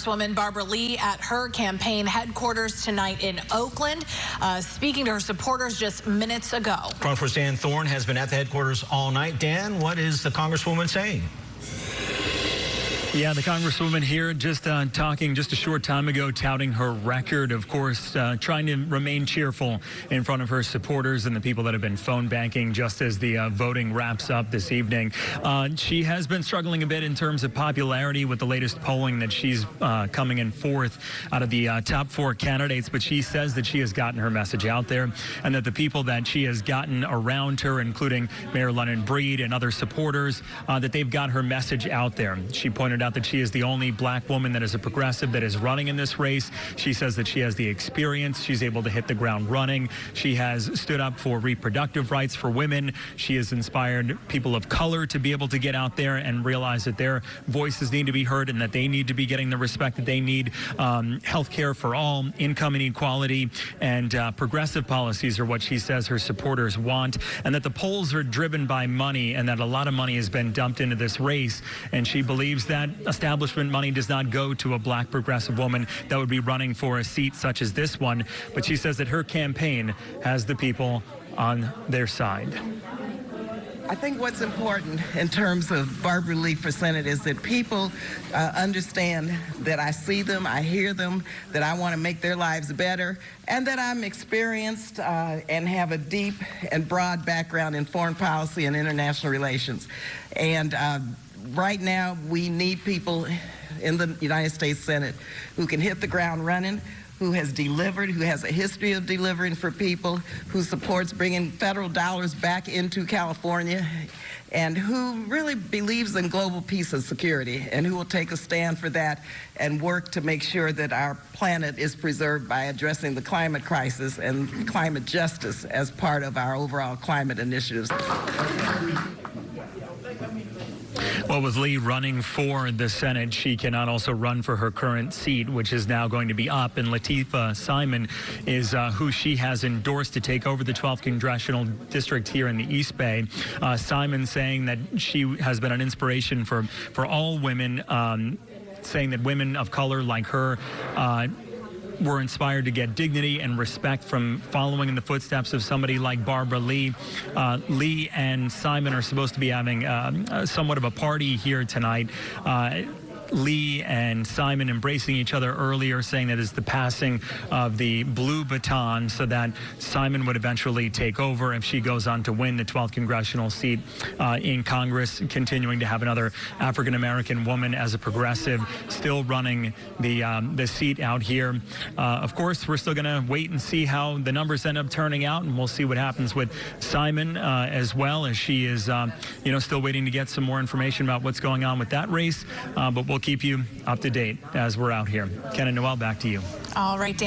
Congresswoman Barbara Lee at her campaign headquarters tonight in Oakland, speaking to her supporters just minutes ago. Front Force Dan Thorne has been at the headquarters all night. Dan, what is the Congresswoman saying? Yeah, the Congresswoman here just talking just a short time ago, touting her record, of course, trying to remain cheerful in front of her supporters and the people that have been phone banking just as the voting wraps up this evening. She has been struggling a bit in terms of popularity with the latest polling that she's coming in fourth out of the top 4 candidates, but she says that she has gotten her message out there and that the people that she has gotten around her, including Mayor London Breed and other supporters, that they've got her message out there. She pointed out that she is the only black woman that is a progressive that is running in this race. She says that she has the experience. She's able to hit the ground running. She has stood up for reproductive rights for women. She has inspired people of color to be able to get out there and realize that their voices need to be heard and that they need to be getting the respect that they need. Health care for all, income inequality, and progressive policies are what she says her supporters want, and that the polls are driven by money and that a lot of money has been dumped into this race. And she believes that establishment money does not go to a black progressive woman that would be running for a seat such as this one. But she says that her campaign has the people on their side. I think what's important in terms of Barbara Lee for Senate is that people understand that I see them, I hear them, that I want to make their lives better, and that I'm experienced and have a deep and broad background in foreign policy and international relations. And right now, we need people in the United States Senate who can hit the ground running, who has delivered, who has a history of delivering for people, who supports bringing federal dollars back into California, and who really believes in global peace and security, and who will take a stand for that and work to make sure that our planet is preserved by addressing the climate crisis and climate justice as part of our overall climate initiatives. Well, with Lee running for the Senate, she cannot also run for her current seat, which is now going to be up. And Lateefah Simon is who she has endorsed to take over the 12th Congressional District here in the East Bay. Simon saying that she has been an inspiration for all women, saying that women of color like her were inspired to get dignity and respect from following in the footsteps of somebody like Barbara Lee. Lee and Simon are supposed to be having somewhat of a party here tonight. Lee and Simon embracing each other earlier, saying that it's the passing of the blue baton so that Simon would eventually take over if she goes on to win the 12th congressional seat in Congress, continuing to have another African-American woman as a progressive still running the seat out here. Of course, we're still going to wait and see how the numbers end up turning out, and we'll see what happens with Simon as well, as she is still waiting to get some more information about what's going on with that race. But we'll keep you up to date as we're out here. Ken and Noel, back to you. All right, Dan.